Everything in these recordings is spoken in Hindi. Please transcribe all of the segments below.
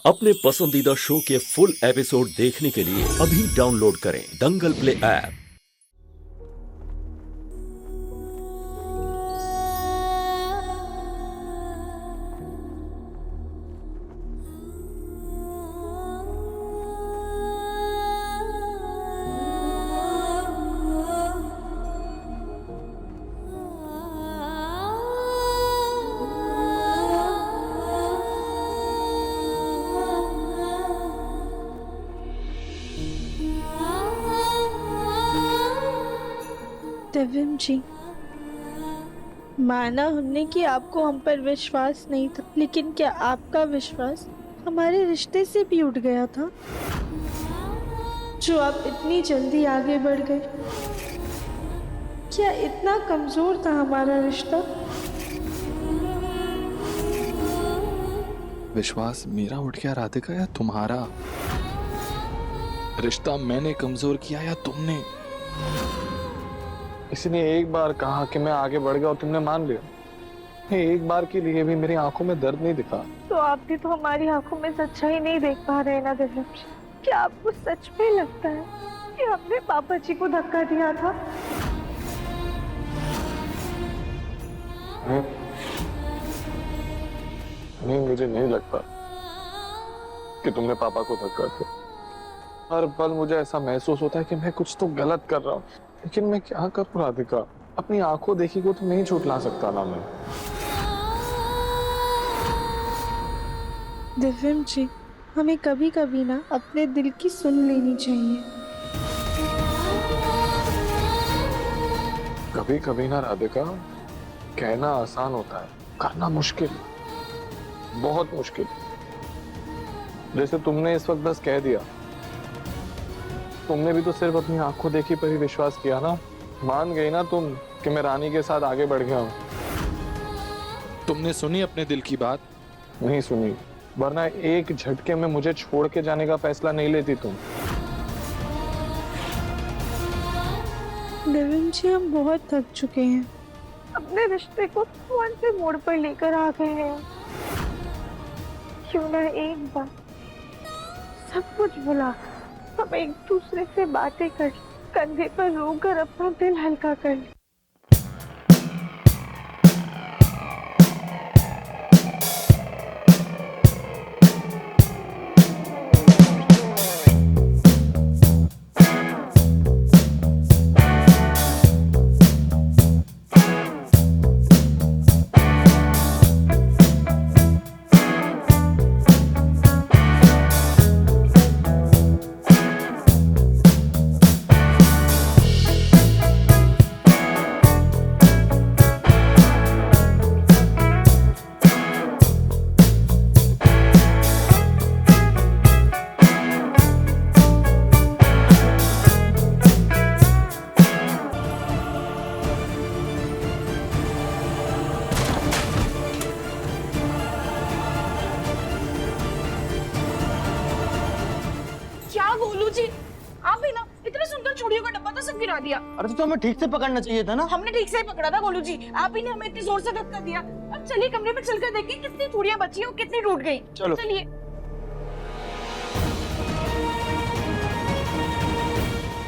अपने पसंदीदा शो के फुल एपिसोड देखने के लिए अभी डाउनलोड करें दंगल प्ले ऐप। दिव्यम जी, माना हमने कि आपको हम पर विश्वास नहीं था, लेकिन क्या आपका विश्वास हमारे रिश्ते से भी उठ गया था जो आप इतनी जल्दी आगे बढ़ गए? क्या इतना कमजोर था हमारा रिश्ता? विश्वास मेरा उठ गया राधिका या तुम्हारा? रिश्ता मैंने कमजोर किया या तुमने? किसी ने एक बार कहा कि मैं आगे बढ़ गया और तुमने मान लिया। एक बार के लिए भी मेरी आंखों में दर्द नहीं दिखा। तो आप भी तो हमारी आंखों में सच्चाई नहीं देख पा रहे ना दिव्यम जी। क्या आपको सच में लगता है कि हमने पापा जी को धक्का दिया था? नहीं, मुझे नहीं लगता कि तुमने पापा को धक्का दिया। हर पल मुझे ऐसा महसूस होता है कि मैं कुछ तो गलत कर रहा हूँ, लेकिन मैं क्या करूँ राधिका? अपनी आंखों देखी को तो नहीं झूठ ला सकता ना मैं। दिव्यम जी, हमें कभी कभी ना अपने दिल की सुन लेनी चाहिए। कभी कभी ना राधिका, कहना आसान होता है, करना मुश्किल, बहुत मुश्किल। जैसे तुमने इस वक्त बस कह दिया। तुमने भी तो सिर्फ अपनी आंखों देखी पर ही विश्वास किया ना। मान गई ना तुम कि मैं रानी के साथ आगे बढ़ गया हूँ। तुमने सुनी अपने दिल की बात? नहीं सुनी, वरना एक झटके में मुझे छोड़ के जाने का फैसला नहीं लेती तुम। दिव्यम जी, हम बहुत थक चुके हैं। अपने रिश्ते को कौन से मोड़ पर लेकर आ गए हैं? क्यों ना एक बार सब कुछ भुला हम एक दूसरे से बातें कर, कंधे पर रोकर अपना दिल हल्का कर लें। क्या गोलू जी, आप भी ना इतने सुंदर चूड़ियों का डब्बा तो सब गिरा दिया। अरे तो हमें ठीक से पकड़ना चाहिए था ना। हमने ठीक से ही पकड़ा था गोलू जी, आप ही ने हमें इतनी जोर से धक्का दिया। अब चलिए कमरे में चलकर देखिए कितनी चूड़ियां बची हैं और कितनी टूट गई। चलो। चलिए।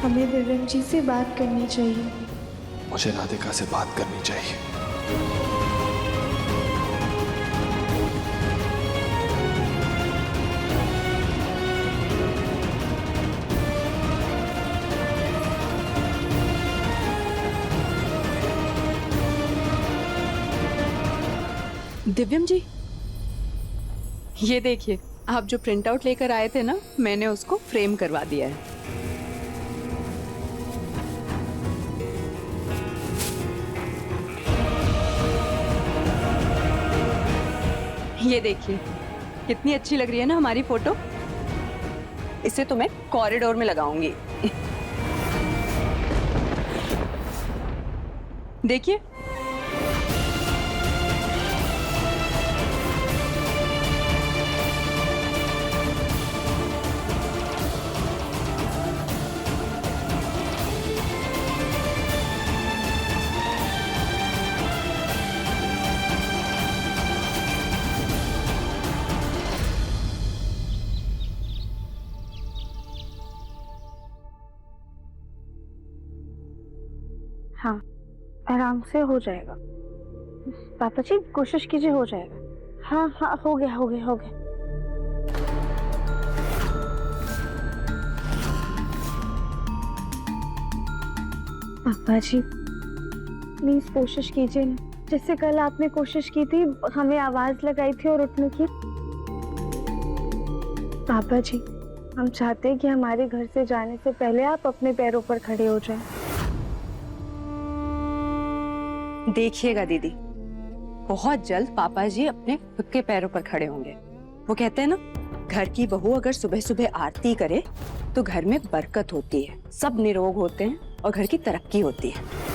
हमें दिव्यम जी से बात करनी चाहिए। मुझे राधिका से बात करनी चाहिए। दिव्यम जी, ये देखिए, आप जो प्रिंट आउट लेकर आए थे ना, मैंने उसको फ्रेम करवा दिया है। ये देखिए, कितनी अच्छी लग रही है ना हमारी फोटो। इसे तो मैं कॉरिडोर में लगाऊंगी। देखिए। हाँ, आराम से हो जाएगा। पापा जी कोशिश कीजिए, हो जाएगा। हाँ हाँ, हो गया हो गया हो गया। पापा जी प्लीज कोशिश कीजिए ना, जैसे कल आपने कोशिश की थी, हमें आवाज लगाई थी और उठने की। पापा जी हम चाहते हैं कि हमारे घर से जाने से पहले आप अपने पैरों पर खड़े हो जाएं। देखिएगा दीदी, बहुत जल्द पापा जी अपने खुद के पैरों पर खड़े होंगे। वो कहते हैं ना, घर की बहू अगर सुबह सुबह आरती करे तो घर में बरकत होती है, सब निरोग होते हैं और घर की तरक्की होती है।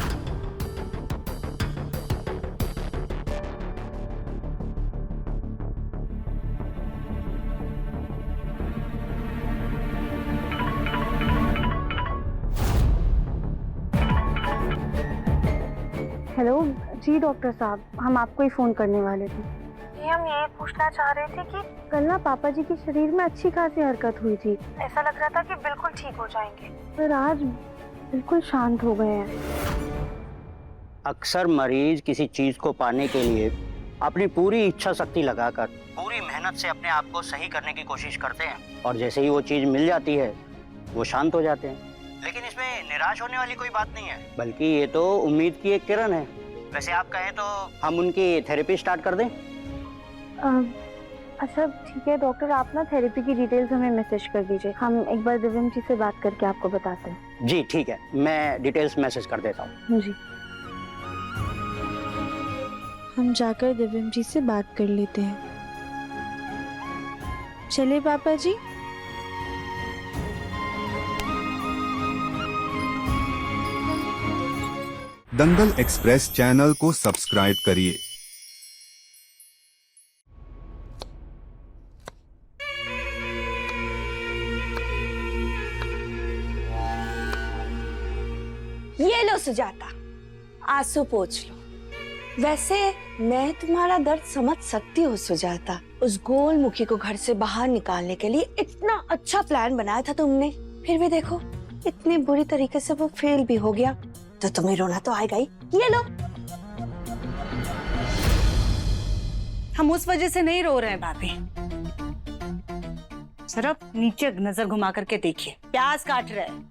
हेलो जी डॉक्टर साहब, हम आपको ही फोन करने वाले थे। जी हम ये पूछना चाह रहे थे कि कल ना पापा जी के शरीर में अच्छी खासी हरकत हुई थी, ऐसा लग रहा था कि बिल्कुल ठीक हो जाएंगे, पर आज बिल्कुल शांत हो गए हैं। अक्सर मरीज किसी चीज को पाने के लिए अपनी पूरी इच्छा शक्ति लगाकर पूरी मेहनत से अपने आप को सही करने की कोशिश करते हैं, और जैसे ही वो चीज मिल जाती है वो शांत हो जाते हैं। लेकिन इसमें निराश होने वाली कोई बात नहीं है, बल्कि ये तो उम्मीद की एक किरण है। वैसे आप कहें तो हम उनकी थेरेपी स्टार्ट कर दें? अच्छा ठीक है डॉक्टर, आप ना थेरेपी की डिटेल्स हमें मैसेज कर दीजिए, हम एक बार दिव्यम जी से बात करके आपको बताते हैं। जी ठीक है, मैं डिटेल्स मैसेज कर देता हूँ। जी हम जाकर दिव्यम जी से बात कर लेते हैं। चलिए पापा जी। दंगल एक्सप्रेस चैनल को सब्सक्राइब करिए। ये लो सुजाता, आंसू पोंछ लो। वैसे मैं तुम्हारा दर्द समझ सकती हूँ सुजाता, उस गोलमुखी को घर से बाहर निकालने के लिए इतना अच्छा प्लान बनाया था तुमने, फिर भी देखो इतनी बुरी तरीके से वो फेल भी हो गया, तो तुम्हें रोना तो आएगा ही। ये लो। हम उस वजह से नहीं रो रहे हैं भाभी, सिर्फ नीचे नजर घुमा करके देखिए, प्याज काट रहे हैं।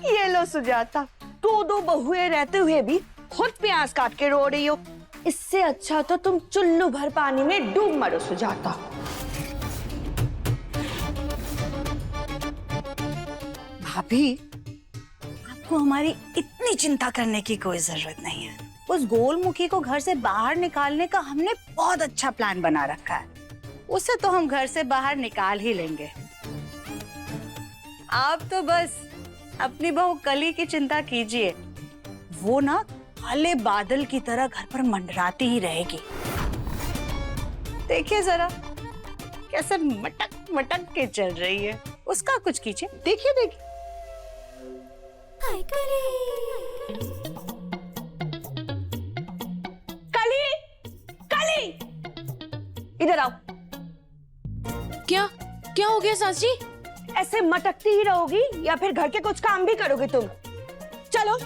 ये लो सुजाता, दो बहुएं रहते हुए भी खुद प्याज काट के रो रही हो। इससे अच्छा तो तुम चुल्लू भर पानी में डूब मरो सुजाता। भाभी आपको हमारी इतनी चिंता करने की कोई जरूरत नहीं है। उस गोलमुखी को घर से बाहर निकालने का हमने बहुत अच्छा प्लान बना रखा है, उसे तो हम घर से बाहर निकाल ही लेंगे। आप तो बस अपनी बहू कली की चिंता कीजिए, वो ना काले बादल की तरह घर पर मंडराती ही रहेगी। देखिए जरा कैसे मटक मटक के चल रही है, उसका कुछ कीजिए, देखिए देखिए। कली, कली, इधर आओ। क्या क्या हो गया सास जी? ऐसे मटकती ही रहोगी या फिर घर के कुछ काम भी करोगी तुम? चलो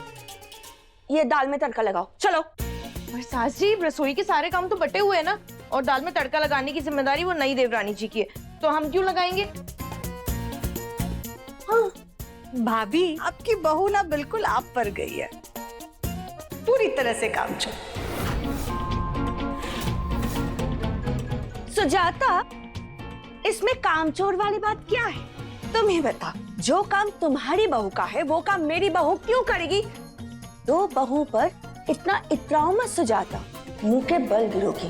ये दाल में तड़का लगाओ, चलो। पर सास जी रसोई के सारे काम तो बटे हुए हैं ना, और दाल में तड़का लगाने की जिम्मेदारी वो नई देवरानी जी की है, तो हम क्यों लगाएंगे? हाँ। भाभी आपकी बहू ना बिल्कुल आप पर गई है, पूरी तरह से काम चल। सुजाता, इसमें कामचोर वाली बात क्या है? तुम ही बताओ, जो काम तुम्हारी बहू का है वो काम मेरी बहू क्यों करेगी? दो बहू पर इतना इतराओ मत सुजाता, मुंह के बल गिरोगी।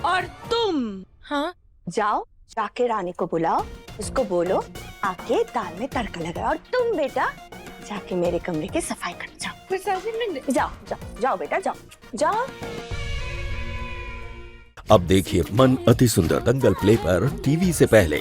और तुम? हाँ, जाओ जाके रानी को बुलाओ, उसको बोलो आके दाल में तड़का लगाओ, और तुम बेटा जाके मेरे कमरे की सफाई कर जाओ। पर सास जी जाओ जाओ जाओ बेटा, जाओ जाओ। अब देखिए मन अति सुंदर दंगल प्ले पर टीवी से पहले।